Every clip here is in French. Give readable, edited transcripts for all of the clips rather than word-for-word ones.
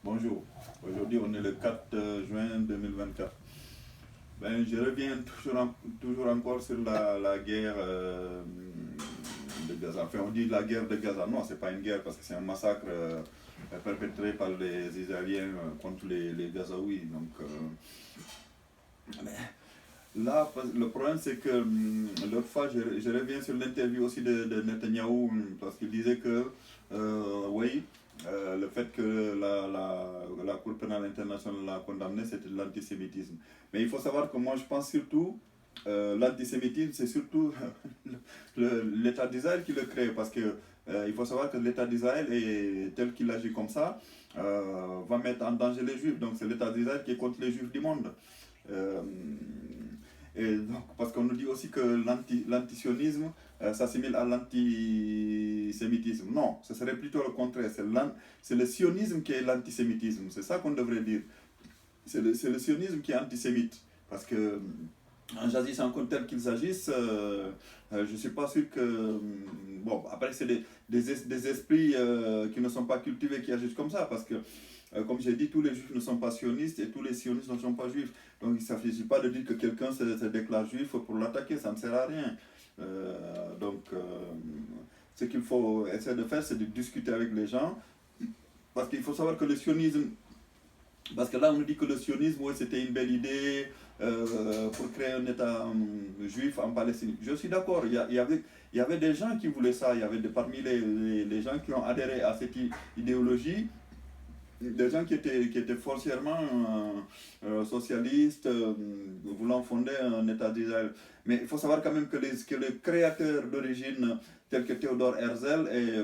Bonjour. Aujourd'hui, on est le 4 juin 2024. Ben, je reviens toujours encore sur la guerre de Gaza. Enfin, on dit la guerre de Gaza. Non, c'est pas une guerre parce que c'est un massacre perpétré par les Israéliens contre les Gazaouis. Donc, là, le problème, c'est que l'autre fois, je reviens sur l'interview aussi de Netanyahou, parce qu'il disait que, oui, le fait que la Cour pénale internationale l'a condamné, c'était de l'antisémitisme. Mais il faut savoir que moi, je pense surtout, l'antisémitisme, c'est surtout l'État d'Israël qui le crée, parce que il faut savoir que l'État d'Israël, tel qu'il agit comme ça, va mettre en danger les Juifs. Donc c'est l'État d'Israël qui est contre les Juifs du monde. Euh, et donc, parce qu'on nous dit aussi que l'antisionisme s'assimile à l'antisémitisme. Non, ce serait plutôt le contraire. C'est le sionisme qui est l'antisémitisme. C'est ça qu'on devrait dire. C'est le sionisme qui est antisémite. Parce que en choisissant comme tel qu'ils agissent, je ne suis pas sûr que... bon, après, c'est des esprits qui ne sont pas cultivés qui agissent comme ça. Parce que comme j'ai dit, tous les juifs ne sont pas sionistes et tous les sionistes ne sont pas juifs. Donc il ne s'agit pas de dire que quelqu'un se déclare juif pour l'attaquer, ça ne sert à rien. Ce qu'il faut essayer de faire, c'est de discuter avec les gens. Parce qu'il faut savoir que le sionisme, parce que là on nous dit que le sionisme, ouais, c'était une belle idée pour créer un État juif en Palestine. Je suis d'accord, il y avait des gens qui voulaient ça, il y avait parmi les gens qui ont adhéré à cette idéologie, des gens qui étaient foncièrement socialistes, voulant fonder un État d'Israël. Mais il faut savoir quand même que les créateurs d'origine, tels que Theodor Herzl et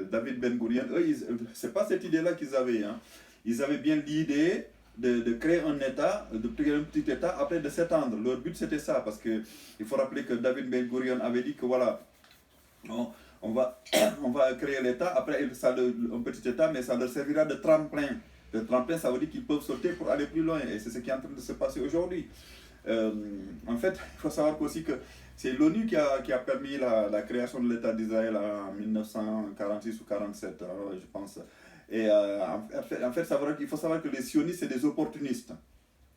David Ben Gurion, eux, c'est pas cette idée-là qu'ils avaient. Hein. Ils avaient bien l'idée de créer un État, de créer un petit État, après de s'étendre. Leur but c'était ça, parce qu'il faut rappeler que David Ben Gurion avait dit que voilà, on va, on va créer l'État, après un petit État, mais ça leur servira de tremplin. Le tremplin, ça veut dire qu'ils peuvent sauter pour aller plus loin, et c'est ce qui est en train de se passer aujourd'hui. En fait, il faut savoir aussi que c'est l'ONU qui a permis la création de l'État d'Israël en 1946 ou 1947, hein, je pense. Et en fait, il faut savoir que les sionistes, c'est des opportunistes.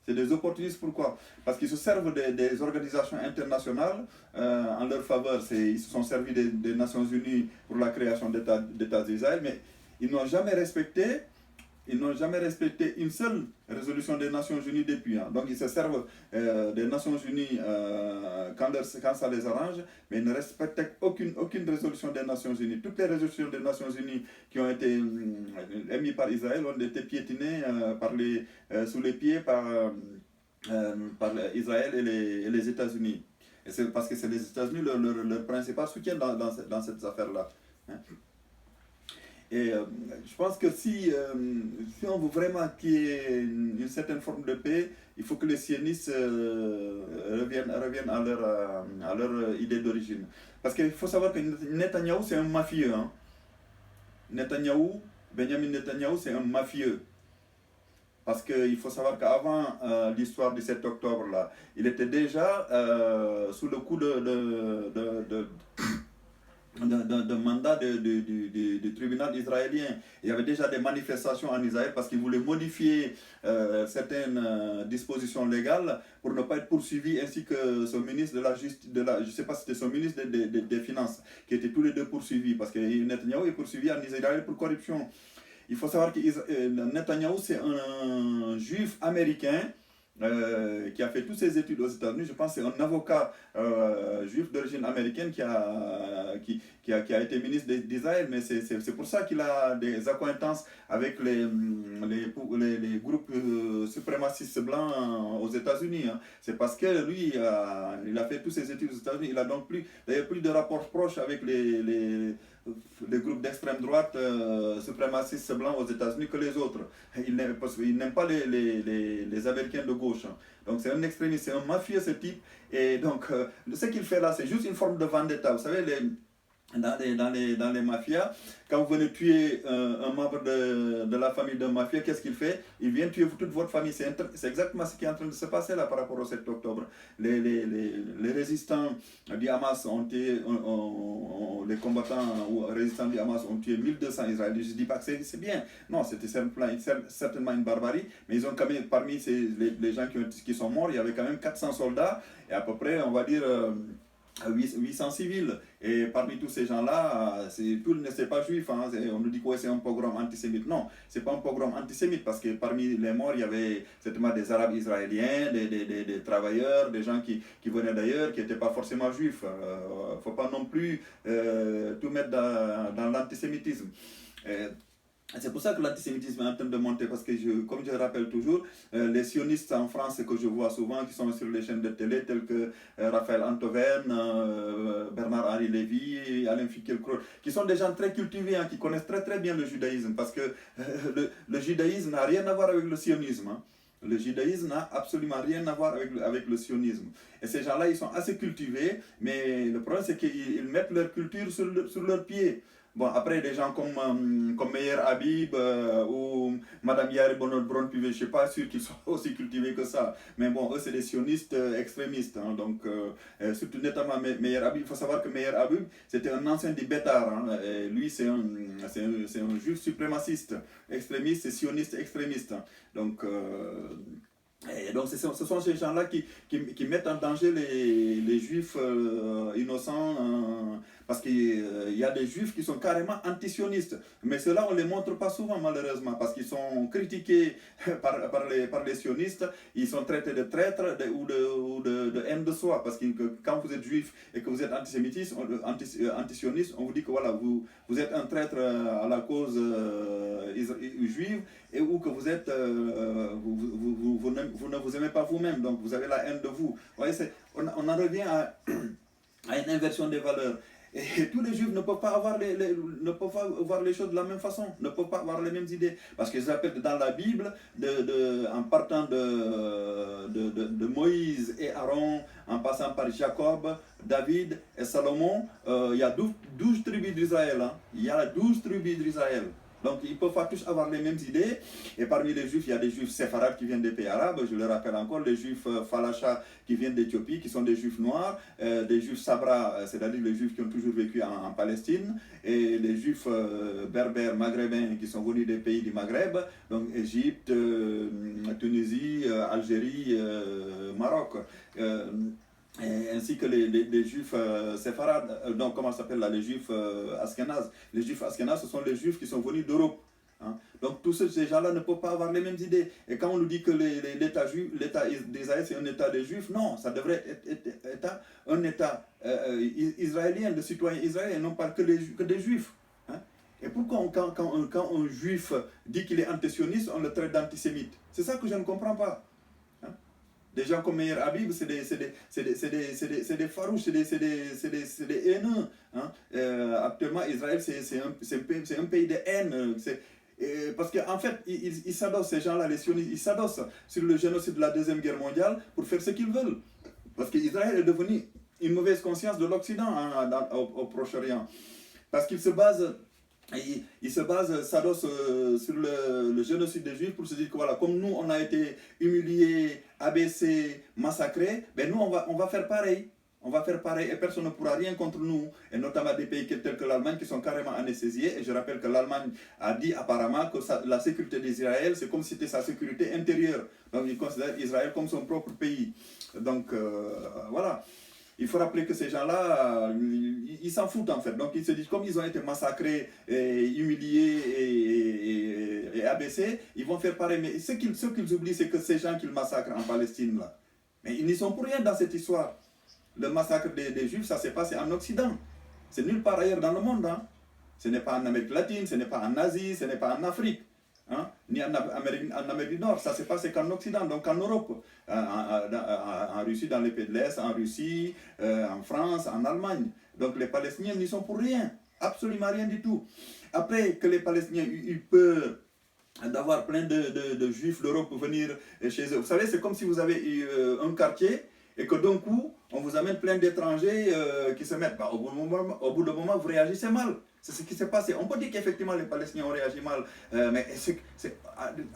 C'est des opportunistes, pourquoi? Parce qu'ils se servent des organisations internationales en leur faveur. Ils se sont servis des Nations Unies pour la création d'États d'Israël, mais ils n'ont jamais respecté une seule résolution des Nations Unies depuis. Hein. Donc ils se servent des Nations Unies quand ça les arrange, mais ils ne respectent aucune résolution des Nations Unies. Toutes les résolutions des Nations Unies qui ont été émises par Israël ont été piétinées sous les pieds par Israël et les États-Unis. Et c'est parce que c'est les États-Unis leur principal soutien dans cette affaire-là. Hein. Et je pense que si on veut vraiment qu'il y ait une certaine forme de paix, il faut que les sionistes reviennent à leur idée d'origine. Parce qu'il faut savoir que Netanyahou, c'est un mafieux. Hein. Benjamin Netanyahou, c'est un mafieux. Parce qu'il faut savoir qu'avant l'histoire du 7 octobre, là, il était déjà sous le coup d'un mandat du tribunal israélien. Il y avait déjà des manifestations en Israël parce qu'ils voulaient modifier certaines dispositions légales pour ne pas être poursuivi, ainsi que son ministre de la Justice, je ne sais pas si c'était son ministre des Finances, qui étaient tous les deux poursuivis, parce que Netanyahu est poursuivi en Israël pour corruption. Il faut savoir que Netanyahu, c'est un juif américain qui a fait toutes ses études aux États-Unis. Je pense que c'est un avocat juif d'origine américaine qui a été ministre d'Israël, mais c'est pour ça qu'il a des accointances avec les groupes suprémacistes blancs aux États-Unis. Hein. C'est parce que lui, il a fait toutes ses études aux États-Unis. Il a donc plus de rapports proches avec les groupes d'extrême droite suprémacistes blancs aux États-Unis que les autres. Il n'aime pas les Américains de gauche. Hein. Donc c'est un extrémiste, c'est un mafieux ce type. Et donc ce qu'il fait là, c'est juste une forme de vendetta. Vous savez, dans les mafias, quand vous venez tuer un membre de la famille d'un mafia, qu'est-ce qu'il fait? Il vient tuer toute votre famille. C'est exactement ce qui est en train de se passer là par rapport au 7 octobre. Les résistants du Hamas ont tué, les combattants ou résistants du Hamas ont tué 1200 Israéliens. Je ne dis pas que c'est bien. Non, c'était certainement une barbarie. Mais ils ont quand même, parmi les gens qui sont morts, il y avait quand même 400 soldats et à peu près, on va dire, 800 civils. Et parmi tous ces gens-là, tout n'est pas juif. Hein. On nous dit que c'est un pogrom antisémite. Non, c'est pas un pogrom antisémite parce que parmi les morts, il y avait certainement des Arabes israéliens, des travailleurs, des gens qui venaient d'ailleurs, qui n'étaient pas forcément juifs. Il ne faut pas non plus tout mettre dans l'antisémitisme. C'est pour ça que l'antisémitisme est en train de monter, parce que, comme je le rappelle toujours, les sionistes en France que je vois souvent, qui sont sur les chaînes de télé, tels que Raphaël Antoven, Bernard-Henri Lévy, Alain Finkielkraut, qui sont des gens très cultivés, hein, qui connaissent très très bien le judaïsme, parce que le judaïsme n'a rien à voir avec le sionisme. Hein. Le judaïsme n'a absolument rien à voir avec le sionisme. Et ces gens-là, ils sont assez cultivés, mais le problème, c'est qu'ils mettent leur culture sur leurs pieds. Bon, après, des gens comme Meir Habib ou Madame Yael Bonol-Bron-Pivet, je ne suis pas sûr qu'ils soient aussi cultivés que ça. Mais bon, eux, c'est des sionistes extrémistes. Hein, donc, surtout notamment Meir Habib. Il faut savoir que Meir Habib, c'était un ancien du Bétar. Hein, et lui, c'est un juif suprémaciste, extrémiste et sioniste extrémiste. Hein, donc, ce sont ces gens-là qui mettent en danger les juifs innocents, parce qu'il y a des juifs qui sont carrément antisionistes. Mais ceux-là, on ne les montre pas souvent, malheureusement, parce qu'ils sont critiqués par les sionistes, ils sont traités de traîtres ou de haine de soi, parce que quand vous êtes juif et que vous êtes antisioniste, on vous dit que voilà, vous êtes un traître à la cause juive, ou que vous êtes, vous ne vous aimez pas vous-même, donc vous avez la haine de vous. Vous voyez, on en revient à une inversion des valeurs. Et tous les juifs ne peuvent pas avoir les choses de la même façon, ne peuvent pas avoir les mêmes idées. Parce qu'ils appellent dans la Bible, en partant de Moïse et Aaron, en passant par Jacob, David et Salomon, il y a 12 tribus d'Israël. Hein. Il y a 12 tribus d'Israël. Donc ils ne peuvent pas tous avoir les mêmes idées. Et parmi les juifs, il y a des juifs séfarades qui viennent des pays arabes, je le rappelle encore, les juifs Falacha qui viennent d'Éthiopie, qui sont des juifs noirs, des juifs Sabra, c'est-à-dire les juifs qui ont toujours vécu en Palestine, et les juifs berbères, maghrébins qui sont venus des pays du Maghreb, donc Égypte, Tunisie, Algérie, Maroc. Ainsi que les juifs séfarades, donc comment ça s'appelle là, les juifs askénazes. Les juifs askénazes, ce sont les juifs qui sont venus d'Europe. Hein. Donc tous ces gens-là ne peuvent pas avoir les mêmes idées. Et quand on nous dit que l'État d'Israël c'est un État des juifs, non, ça devrait être un État israélien, de citoyens israéliens, non pas que des juifs. Hein. Et pourquoi quand un juif dit qu'il est antisioniste, on le traite d'antisémite? C'est ça que je ne comprends pas. Des gens comme Meir Habib, c'est des farouches, c'est des haineux. Hein. Actuellement, Israël, c'est un pays de haine. Parce qu'en fait, ils s'adossent, ces gens-là, les sionistes, ils s'adossent sur le génocide de la Deuxième Guerre mondiale pour faire ce qu'ils veulent. Parce qu'Israël est devenu une mauvaise conscience de l'Occident au Proche-Orient. Parce qu'il se base... s'adosse sur le génocide des Juifs pour se dire que voilà, comme nous on a été humiliés, abaissés, massacrés, ben nous on va faire pareil. On va faire pareil et personne ne pourra rien contre nous. Et notamment des pays tels que l'Allemagne qui sont carrément anesthésiés. Et je rappelle que l'Allemagne a dit apparemment que la sécurité d'Israël, c'est comme si c'était sa sécurité intérieure. Donc ils considèrent Israël comme son propre pays. Donc voilà. Il faut rappeler que ces gens-là, ils s'en foutent en fait. Donc ils se disent, comme ils ont été massacrés, et humiliés et abaissés, ils vont faire pareil. Mais ce qu'ils oublient, c'est que ces gens qu'ils massacrent en Palestine, là, mais ils n'y sont pour rien dans cette histoire. Le massacre des Juifs, ça s'est passé en Occident. C'est nulle part ailleurs dans le monde. Hein. Ce n'est pas en Amérique latine, ce n'est pas en Asie, ce n'est pas en Afrique. Hein, ni en Amérique du Nord, ça s'est passé qu'en Occident, donc en Europe, en Russie, dans les pays de l'Est, en Russie, en France, en Allemagne. Donc les Palestiniens n'y sont pour rien, absolument rien du tout. Après que les Palestiniens eu peur d'avoir plein de Juifs d'Europe venir chez eux, vous savez, c'est comme si vous avez un quartier et que d'un coup, on vous amène plein d'étrangers qui se mettent. Bah, au bout d'un moment, vous réagissez mal. C'est ce qui s'est passé. On peut dire qu'effectivement les Palestiniens ont réagi mal, mais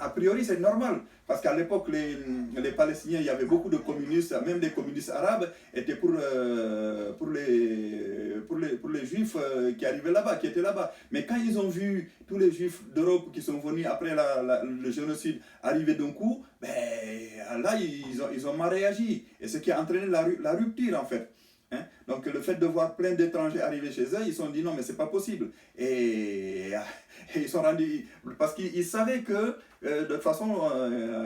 a priori c'est normal. Parce qu'à l'époque, les Palestiniens, il y avait beaucoup de communistes, même des communistes arabes, étaient pour les Juifs qui arrivaient là-bas, qui étaient là-bas. Mais quand ils ont vu tous les Juifs d'Europe qui sont venus après le génocide arriver d'un coup, ben, là, ils ont mal réagi. Et ce qui a entraîné la rupture, en fait. Hein? Donc le fait de voir plein d'étrangers arriver chez eux, ils se sont dit non mais c'est pas possible. Et ils sont rendus, parce qu'ils savaient que de toute façon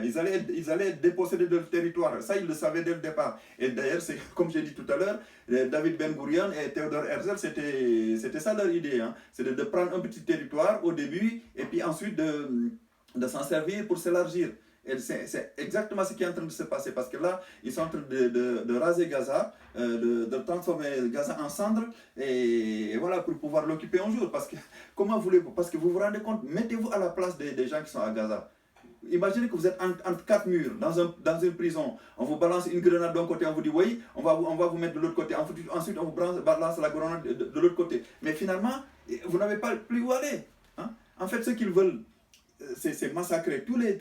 ils allaient être dépossédés de leur territoire. Ça ils le savaient dès le départ. Et d'ailleurs c'est comme j'ai dit tout à l'heure, David Ben Gurion et Theodor Herzl c'était ça leur idée. Hein? C'est de prendre un petit territoire au début et puis ensuite de s'en servir pour s'élargir. Et c'est exactement ce qui est en train de se passer parce que là, ils sont en train de raser Gaza, de transformer Gaza en cendres et voilà, pour pouvoir l'occuper un jour. Parce que, comment voulez-vous? Parce que vous vous rendez compte, mettez-vous à la place des gens qui sont à Gaza. Imaginez que vous êtes entre quatre murs, dans une prison. On vous balance une grenade d'un côté, on vous dit oui, on va vous mettre de l'autre côté. Ensuite, on vous balance la grenade de l'autre côté. Mais finalement, vous n'avez pas plus où aller. Hein? En fait, ce qu'ils veulent, c'est massacrer tous les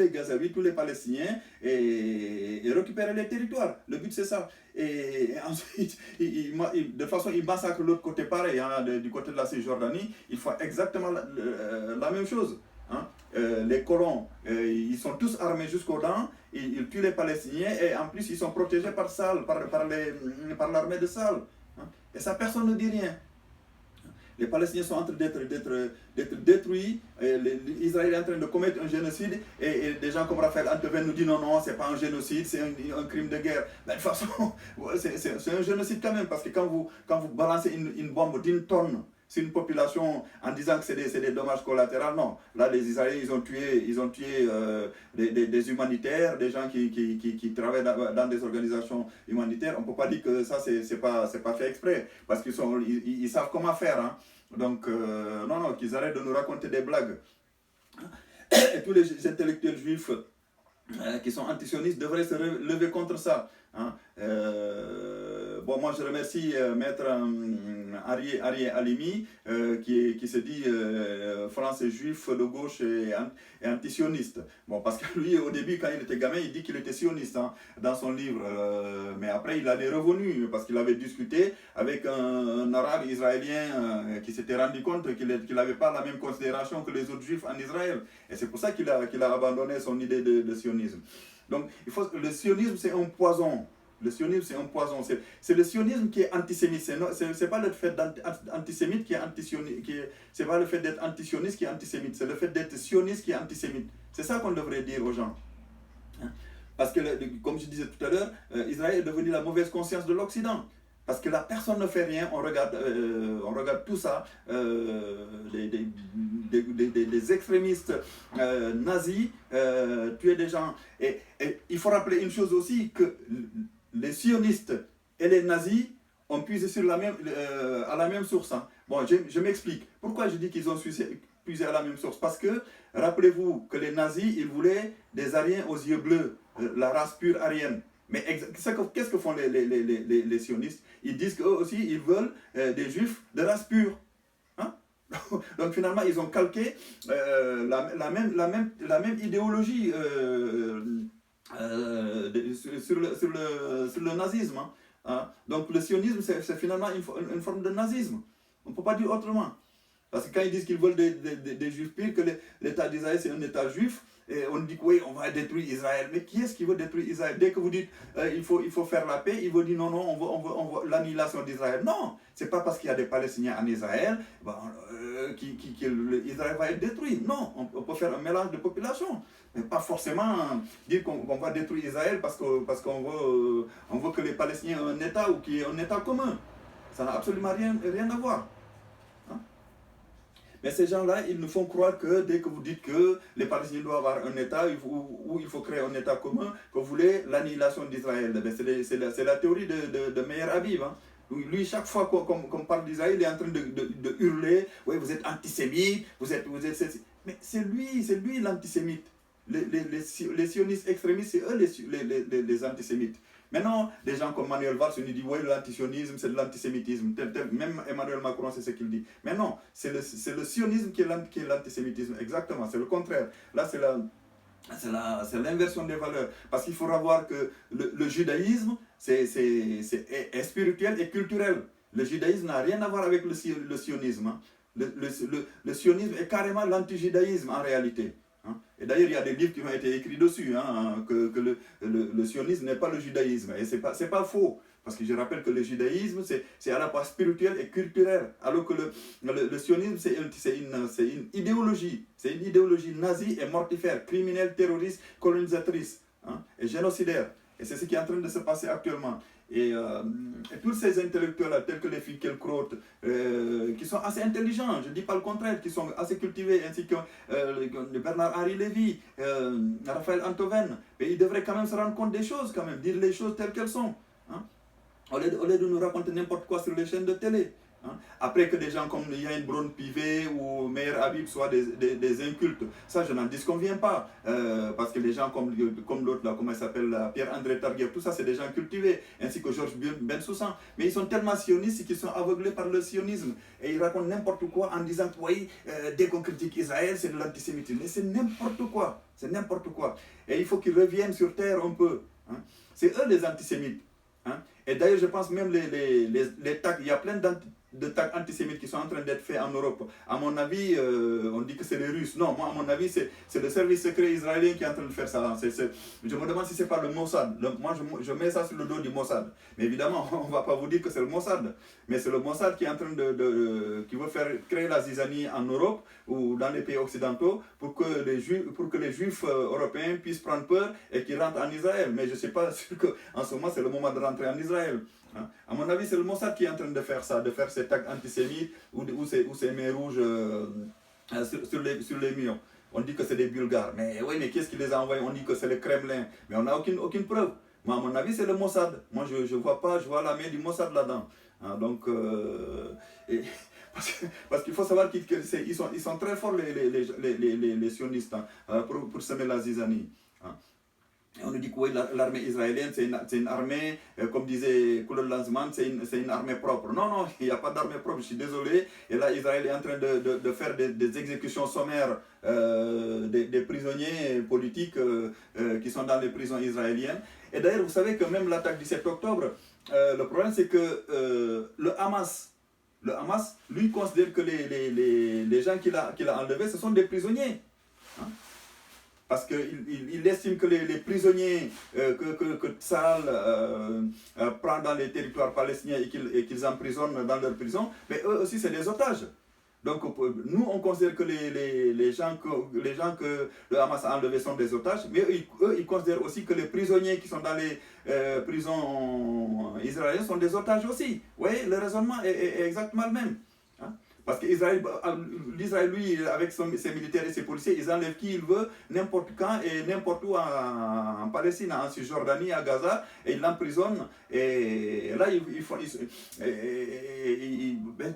Gazaouis, tous les Palestiniens et récupérer les territoires. Le but c'est ça. Et ensuite, de toute façon, ils massacrent l'autre côté pareil, hein, du côté de la Cisjordanie. Ils font exactement la même chose. Hein. Les colons, ils sont tous armés jusqu'aux dents, ils tuent les Palestiniens et en plus ils sont protégés par l'armée de Sal. Hein. Et ça, personne ne dit rien. Les Palestiniens sont en train d'être détruits, Israël est en train de commettre un génocide, et des gens comme Raphaël Anteven nous disent non, c'est pas un génocide, c'est un crime de guerre. Mais de toute façon, c'est un génocide quand même, parce que quand vous balancez une bombe d'une tonne sur une population en disant que c'est des dommages collatéraux, non. Là, les Israéliens, ils ont tué des humanitaires, des gens qui travaillent dans des organisations humanitaires. On ne peut pas dire que ça, c'est pas fait exprès, parce qu'ils savent comment faire. Hein. Donc, non, qu'ils arrêtent de nous raconter des blagues. Et tous les intellectuels juifs qui sont antisionistes devraient se lever contre ça. Hein. Bon, moi je remercie Maître Ari Halimi qui se dit français juif de gauche et antisioniste. Bon, parce que lui au début quand il était gamin il dit qu'il était sioniste hein, dans son livre, mais après il est revenu parce qu'il avait discuté avec un arabe israélien qui s'était rendu compte qu'il n'avait pas la même considération que les autres juifs en Israël. Et c'est pour ça qu'il a abandonné son idée de sionisme. Donc le sionisme c'est un poison. Le sionisme, c'est un poison. C'est le sionisme qui est antisémite. C'est pas le fait d'être antisémite qui est antisioniste. C'est pas le fait d'être antisioniste qui est antisémite. C'est le fait d'être sioniste qui est antisémite. C'est ça qu'on devrait dire aux gens. Parce que, comme je disais tout à l'heure, Israël est devenu la mauvaise conscience de l'Occident. Parce que là, personne ne fait rien. On regarde tout ça. Des extrémistes nazis tuer des gens. Et il faut rappeler une chose aussi, que les sionistes et les nazis ont puisé à la même source. Hein. Bon, je m'explique. Pourquoi je dis qu'ils ont puisé à la même source? Parce que, rappelez-vous que les nazis, ils voulaient des Aryens aux yeux bleus, la race pure aryenne. Mais qu'est-ce que font les sionistes? Ils disent qu'eux aussi, ils veulent des juifs de race pure. Hein? Donc finalement, ils ont calqué la même idéologie sur le nazisme. Hein? Donc le sionisme, c'est finalement une forme de nazisme. On ne peut pas dire autrement. Parce que quand ils disent qu'ils veulent des juifs pires, que l'État d'Israël c'est un État juif, et on dit que oui, on va détruire Israël. Mais qui est-ce qui veut détruire Israël? Dès que vous dites il faut faire la paix, il vous dit non, on veut l'annihilation d'Israël. Non, c'est pas parce qu'il y a des Palestiniens en Israël qu'Israël va être détruit. Non, on peut faire un mélange de population. Mais pas forcément dire qu'on va détruire Israël parce qu'on veut que les Palestiniens aient un État ou qu'il y ait un État commun. Ça n'a absolument rien à voir. Mais ces gens-là, ils nous font croire que dès que vous dites que les Palestiniens doivent avoir un État, où il faut créer un État commun, que vous voulez l'annihilation d'Israël. C'est la théorie de Meir Habib. Hein. Lui, chaque fois qu'on parle d'Israël, il est en train de hurler, oui, vous êtes antisémite, vous êtes mais c'est lui l'antisémite. les sionistes extrémistes, c'est eux les antisémites. Maintenant, des gens comme Manuel Valls nous disent, oui, l'antisionisme, c'est de l'antisémitisme. Même Emmanuel Macron, c'est ce qu'il dit. Mais non, c'est le sionisme qui est l'antisémitisme. Exactement, c'est le contraire. Là, c'est l'inversion des valeurs. Parce qu'il faut voir que le judaïsme, est spirituel et culturel. Le judaïsme n'a rien à voir avec le sionisme. Hein. Le sionisme est carrément l'anti-judaïsme en réalité. Hein. Et d'ailleurs, il y a des livres qui ont été écrits dessus, hein, que le sionisme n'est pas le judaïsme. Et ce n'est pas faux. Parce que je rappelle que le judaïsme, c'est à la fois spirituel et culturel. Alors que le sionisme, c'est une idéologie. C'est une idéologie nazie et mortifère, criminelle, terroriste, colonisatrice, hein, et génocidaire. Et c'est ce qui est en train de se passer actuellement. Et tous ces intellectuels-là, tels que les Finkielkraut, qui sont assez intelligents, je ne dis pas le contraire, qui sont assez cultivés, ainsi que Bernard-Henri Lévy, Raphaël Antoven, mais ils devraient quand même se rendre compte des choses, quand même, dire les choses telles qu'elles sont. Hein, au lieu de nous raconter n'importe quoi sur les chaînes de télé. Hein. Après que des gens comme Yann Braun-Pivet ou Meir Habib soient des incultes, ça je n'en disconviens pas. Parce que les gens comme l'autre, là, comment il s'appelle, Pierre-André Targuiev, tout ça c'est des gens cultivés, ainsi que Georges Bensoussan. Mais ils sont tellement sionistes qu'ils sont aveuglés par le sionisme. Et ils racontent n'importe quoi en disant que oui, dès qu'on critique Israël, c'est de l'antisémitisme. Mais c'est n'importe quoi. C'est n'importe quoi. Et il faut qu'ils reviennent sur terre un peu. Hein. C'est eux les antisémites. Hein? Et d'ailleurs, je pense même les tags, il y a plein de tags antisémites qui sont en train d'être faits en Europe. À mon avis, on dit que c'est les Russes. Non, moi, à mon avis, c'est le service secret israélien qui est en train de faire ça. Je me demande si ce n'est pas le Mossad. Moi, je mets ça sur le dos du Mossad. Mais évidemment, on ne va pas vous dire que c'est le Mossad. Mais c'est le Mossad qui est en train qui veut créer la zizanie en Europe ou dans les pays occidentaux pour que les Juifs européens puissent prendre peur et qu'ils rentrent en Israël. Mais je ne sais pas sûr qu'en ce moment, c'est le moment de rentrer en Israël. Hein. À mon avis, c'est le Mossad qui est en train de faire ça, de faire ces tags antisémites ou ces mains rouges sur les murs. On dit que c'est des Bulgares. Mais oui, mais qu'est-ce qui les a envoyés? On dit que c'est le Kremlin. Mais on n'a aucune preuve. Moi, à mon avis, c'est le Mossad. Moi, je vois la main du Mossad là-dedans. Hein, donc, parce qu'il faut savoir qu'ils sont très forts, les sionistes, hein, pour semer la zizanie. Hein. Et on nous dit que oui, l'armée israélienne, c'est une armée, comme disait Koulou Lanzmann, c'est une armée propre. Non, non, il n'y a pas d'armée propre, je suis désolé. Et là, Israël est en train de faire des exécutions sommaires des prisonniers politiques qui sont dans les prisons israéliennes. Et d'ailleurs, vous savez que même l'attaque du 7 octobre, le problème c'est que le Hamas, lui, considère que les gens qu'il a enlevés, ce sont des prisonniers. Hein? Parce qu'il estime que les prisonniers que Tsahal prend dans les territoires palestiniens et qu'ils emprisonnent dans leurs prisons, mais eux aussi c'est des otages. Donc nous on considère que les gens que le Hamas a enlevés sont des otages, mais eux ils considèrent aussi que les prisonniers qui sont dans les prisons israéliennes sont des otages aussi. Vous voyez, le raisonnement est exactement le même. Hein? Parce que l'Israël, lui, avec ses militaires et ses policiers, ils enlèvent qui ils veulent, n'importe quand et n'importe où en Palestine, en Cisjordanie, à Gaza, et ils l'emprisonnent. Et là,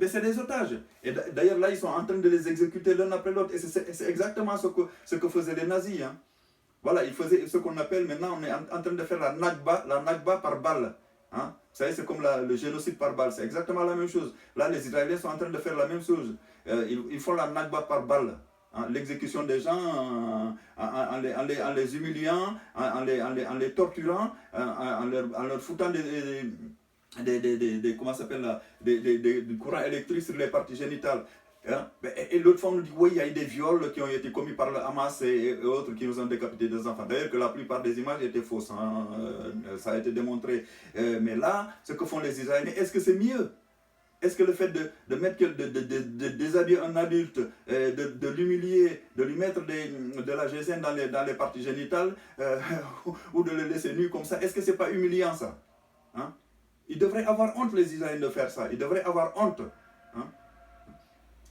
c'est des otages. Et d'ailleurs, là, ils sont en train de les exécuter l'un après l'autre. Et c'est exactement ce que faisaient les nazis. Hein. Voilà, ils faisaient ce qu'on appelle maintenant, on est en train de faire la Nakba par balle. Hein? Vous savez, c'est comme le génocide par balle, c'est exactement la même chose. Là, les Israéliens sont en train de faire la même chose. Ils font la Nakba par balle. Hein? L'exécution des gens en les humiliant, en les torturant, en leur foutant comment s'appelle là, des courants électriques sur les parties génitales. Hein? Et l'autre fois, on nous dit oui, il y a eu des viols qui ont été commis par le Hamas et autres qui nous ont décapité des enfants. D'ailleurs, que la plupart des images étaient fausses. Hein? Ça a été démontré. Mais là, ce que font les Israéliens, est-ce que c'est mieux? Est-ce que le fait de déshabiller un adulte, de l'humilier, de lui mettre de la GSM dans les parties génitales ou de le laisser nu comme ça, est-ce que c'est pas humiliant ça? Hein? Ils devraient avoir honte, les Israéliens, de faire ça. Ils devraient avoir honte. Hein?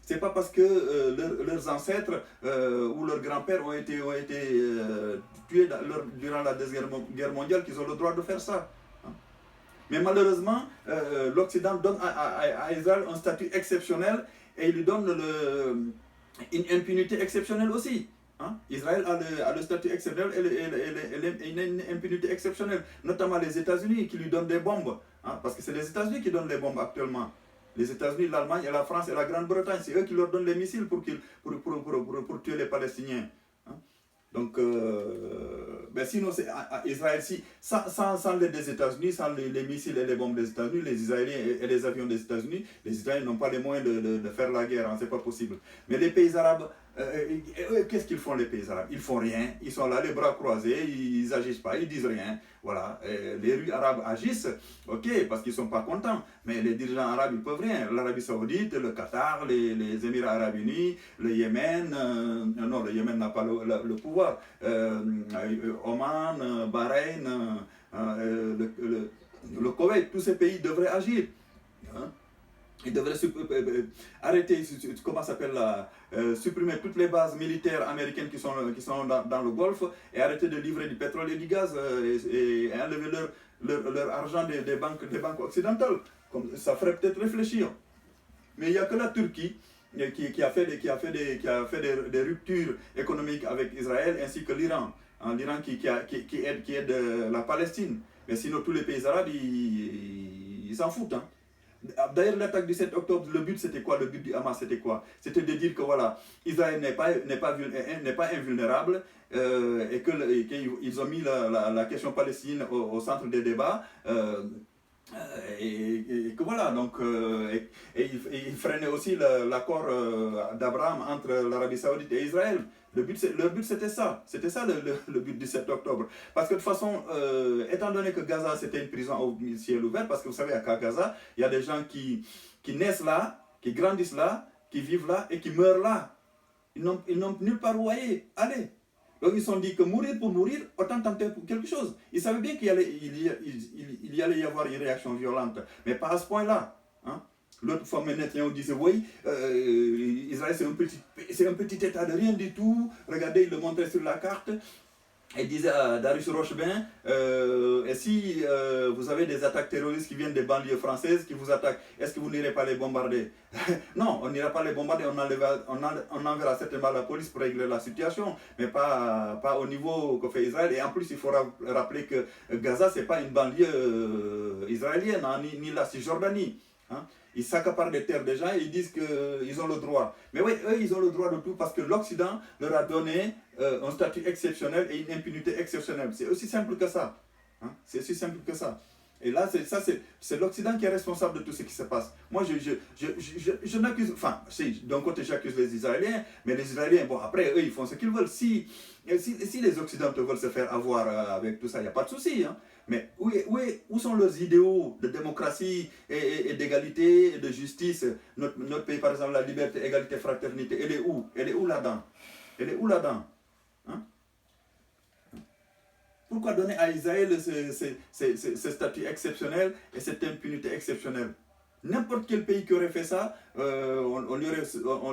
C'est pas parce que leurs ancêtres ou leurs grands-pères ont été tués durant la Deuxième Guerre mondiale qu'ils ont le droit de faire ça. Hein. Mais malheureusement, l'Occident donne à Israël un statut exceptionnel et il lui donne une impunité exceptionnelle aussi. Hein? Israël a le statut exceptionnel et une impunité exceptionnelle, notamment les États-Unis qui lui donnent des bombes. Hein? Parce que c'est les États-Unis qui donnent les bombes actuellement. Les États-Unis, l'Allemagne, la France et la Grande-Bretagne, c'est eux qui leur donnent les missiles pour tuer les Palestiniens. Hein? Donc, ben sinon, Israël, sans l'aide des États-Unis, sans les missiles et les bombes des États-Unis, les Israéliens et les avions des États-Unis, les Israéliens n'ont pas les moyens de faire la guerre, hein, c'est pas possible. Mais les pays arabes, qu'est-ce qu'ils font les pays arabes? Ils font rien, ils sont là les bras croisés, ils n'agissent pas, ils disent rien. Voilà, les rues arabes agissent, ok, parce qu'ils ne sont pas contents, mais les dirigeants arabes, ils ne peuvent rien. L'Arabie Saoudite, le Qatar, les Émirats Arabes Unis, le Yémen, non, le Yémen n'a pas le pouvoir, Oman, Bahreïn, le Koweït, tous ces pays devraient agir. Hein? Ils devraient arrêter, comment s'appelle là, supprimer toutes les bases militaires américaines qui sont dans le Golfe et arrêter de livrer du pétrole et du gaz et enlever leur argent des banques occidentales. Ça ferait peut-être réfléchir. Mais il n'y a que la Turquie qui a fait des ruptures économiques avec Israël ainsi que l'Iran. Hein, l'Iran qui aide la Palestine. Mais sinon, tous les pays arabes, ils s'en foutent. Hein. D'ailleurs, l'attaque du 7 octobre, le but c'était quoi? Le but du Hamas c'était quoi? C'était de dire que voilà, Israël n'est pas invulnérable et qu'ils ont mis la question palestinienne au centre des débats. Et que voilà, donc, ils freinaient aussi l'accord d'Abraham entre l'Arabie Saoudite et Israël. Leur but c'était ça le but du 7 octobre. Parce que de toute façon, étant donné que Gaza c'était une prison au ciel ouvert, parce que vous savez, à Gaza, il y a des gens qui naissent là, qui grandissent là, qui vivent là et qui meurent là. Ils n'ont nulle part où aller. Donc ils se sont dit que mourir pour mourir, autant tenter pour quelque chose. Ils savaient bien qu'il y allait y avoir une réaction violente, mais pas à ce point-là. Hein? L'autre fois, Netanyahu disait, oui, Israël c'est un petit état de rien du tout. Regardez, il le montrait sur la carte. Il disait à Darius Rochebin, et si vous avez des attaques terroristes qui viennent des banlieues françaises, qui vous attaquent, est-ce que vous n'irez pas les bombarder? Non, on n'ira pas les bombarder, on enverra certainement la police pour régler la situation, mais pas au niveau que fait Israël. Et en plus, il faut rappeler que Gaza, ce n'est pas une banlieue israélienne, hein, ni la Cisjordanie. Hein. Ils s'accaparent des terres des gens et ils disent qu'ils ont le droit. Mais oui, eux, ils ont le droit de tout parce que l'Occident leur a donné un statut exceptionnel et une impunité exceptionnelle. C'est aussi simple que ça. Hein? C'est aussi simple que ça. Et là, c'est l'Occident qui est responsable de tout ce qui se passe. Moi, je n'accuse... Enfin, d'un côté, j'accuse les Israéliens, mais les Israéliens, bon, après, eux, ils font ce qu'ils veulent. Si les Occidentaux veulent se faire avoir avec tout ça, il n'y a pas de souci. Hein? Mais où sont leurs idéaux de démocratie et d'égalité et de justice? Notre pays, par exemple, la liberté, égalité, fraternité, elle est où? Elle est où là-dedans? Elle est où là-dedans? Hein? Pourquoi donner à Israël ce statut exceptionnel et cette impunité exceptionnelle? N'importe quel pays qui aurait fait ça, on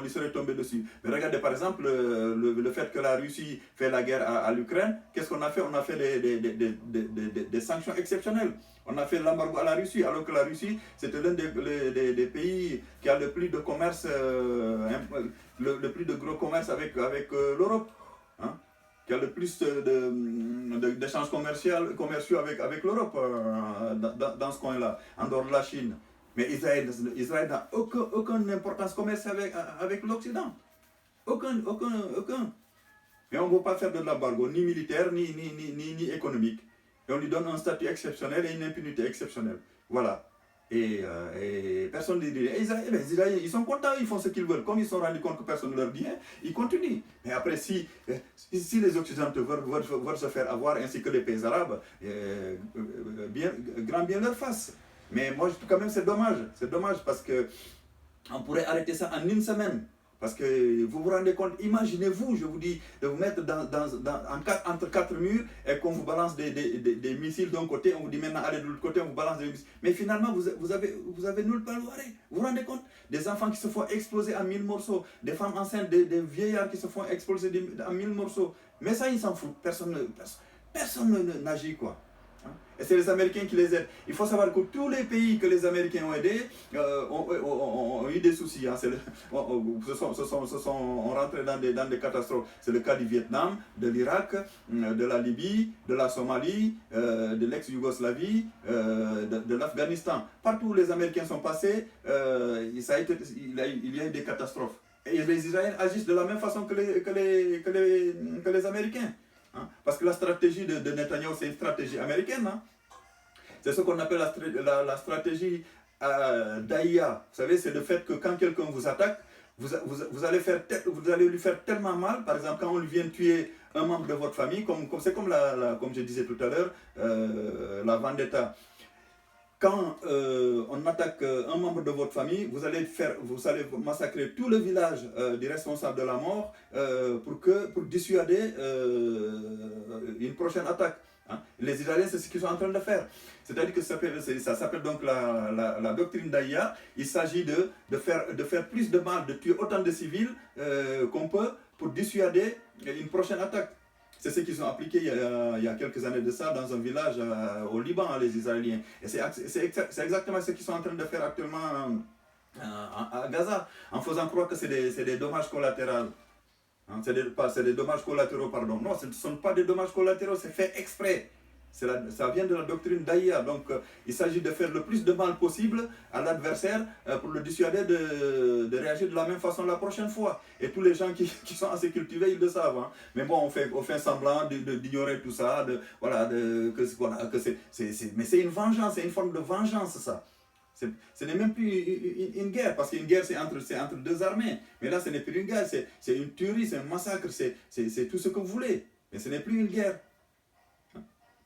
lui serait tombé dessus. Mais regardez par exemple le fait que la Russie fait la guerre à l'Ukraine. Qu'est-ce qu'on a fait? On a fait des sanctions exceptionnelles. On a fait l'embargo à la Russie, alors que la Russie, c'était l'un des pays qui a le plus de commerce, le plus de gros commerce avec l'Europe. Hein? Qui a le plus d'échanges commerciaux avec l'Europe dans ce coin-là, en dehors de la Chine. Mais Israël n'a aucune importance commerciale avec l'Occident. Aucun. Mais on ne veut pas faire de l'embargo, ni militaire, ni économique. Et on lui donne un statut exceptionnel et une impunité exceptionnelle. Voilà. Et personne ne dit. Les Israéliens, ils sont contents, ils font ce qu'ils veulent. Comme ils se sont rendus compte que personne ne leur dit, ils continuent. Mais après, si les Occidentaux veulent se faire avoir, ainsi que les pays arabes, grand bien leur face. Mais moi, quand même, c'est dommage. C'est dommage parce qu'on pourrait arrêter ça en une semaine. Parce que vous vous rendez compte, imaginez-vous, je vous dis, de vous mettre entre quatre murs et qu'on vous balance des missiles d'un côté, on vous dit maintenant allez de l'autre côté, on vous balance des missiles. Mais finalement, vous avez nulle part où aller. Vous vous rendez compte? Des enfants qui se font exploser en 1000 morceaux, des femmes enceintes, des vieillards qui se font exploser en 1000 morceaux. Mais ça, ils s'en foutent. Personne n'agit, quoi. Et c'est les Américains qui les aident. Il faut savoir que tous les pays que les Américains ont aidés ont eu des soucis. Hein. On rentré dans des catastrophes. C'est le cas du Vietnam, de l'Irak, de la Libye, de la Somalie, de l'ex-Yougoslavie, de l'Afghanistan. Partout où les Américains sont passés, il y a eu des catastrophes. Et les Israéliens agissent de la même façon que les Américains. Hein. Parce que la stratégie de Netanyahu, c'est une stratégie américaine. Hein. C'est ce qu'on appelle la stratégie d'Aïa. Vous savez, c'est le fait que quand quelqu'un vous attaque, vous allez lui faire tellement mal. Par exemple, quand on vient tuer un membre de votre famille, c'est comme je disais tout à l'heure, la vendetta. Quand on attaque un membre de votre famille, vous allez massacrer tout le village du responsable de la mort pour dissuader une prochaine attaque. Hein. Les Israéliens, c'est ce qu'ils sont en train de faire. C'est-à-dire que ça s'appelle donc la doctrine d'Aïa. Il s'agit de faire plus de mal, de tuer autant de civils qu'on peut pour dissuader une prochaine attaque. C'est ce qu'ils ont appliqué il y a quelques années de ça dans un village au Liban, hein, les Israéliens. Et c'est exactement ce qu'ils sont en train de faire actuellement à Gaza, en faisant croire que c'est des dommages collatéraux. Hein, c'est des dommages collatéraux, pardon. Non, ce ne sont pas des dommages collatéraux, c'est fait exprès. Ça vient de la doctrine d'Aïa. Donc, il s'agit de faire le plus de mal possible à l'adversaire pour le dissuader de réagir de la même façon la prochaine fois. Et tous les gens qui sont assez cultivés, ils le savent. Hein. Mais bon, on fait semblant d'ignorer tout ça. Mais c'est une vengeance, c'est une forme de vengeance, ça. Ce n'est même plus une guerre, parce qu'une guerre, c'est entre deux armées. Mais là, ce n'est plus une guerre, c'est une tuerie, c'est un massacre, c'est tout ce que vous voulez. Mais ce n'est plus une guerre.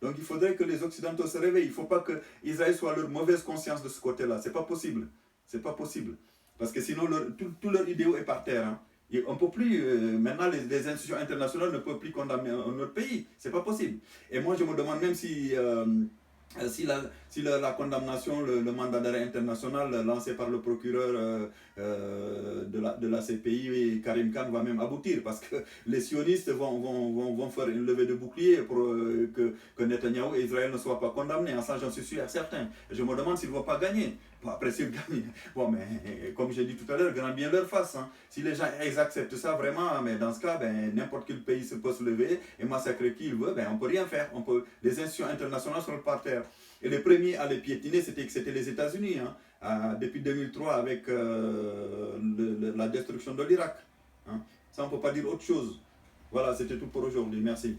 Donc il faudrait que les Occidentaux se réveillent. Il ne faut pas que Israël soit leur mauvaise conscience de ce côté-là. Ce n'est pas possible. C'est pas possible. Parce que sinon, tout leur idéal est par terre. Hein. On ne peut plus, maintenant, les institutions internationales ne peuvent plus condamner un autre pays. Ce n'est pas possible. Et moi, je me demande même si la condamnation, le mandat d'arrêt international lancé par le procureur de la CPI, Karim Khan, va même aboutir, parce que les sionistes vont faire une levée de bouclier pour que Netanyahou et Israël ne soient pas condamnés. En ça, j'en suis sûr certain. Je me demande s'ils ne vont pas gagner. Bon, après, s'ils gagnent, bon, mais comme j'ai dit tout à l'heure, grand bien leur face. Hein. Si les gens acceptent ça vraiment, mais dans ce cas, n'importe quel pays peut se lever et massacrer qui il veut, on ne peut rien faire. Les institutions internationales sont par terre. Et les premiers à les piétiner, c'était les États-Unis, hein, depuis 2003 avec la destruction de l'Irak. Hein. Ça, on ne peut pas dire autre chose. Voilà, c'était tout pour aujourd'hui. Merci.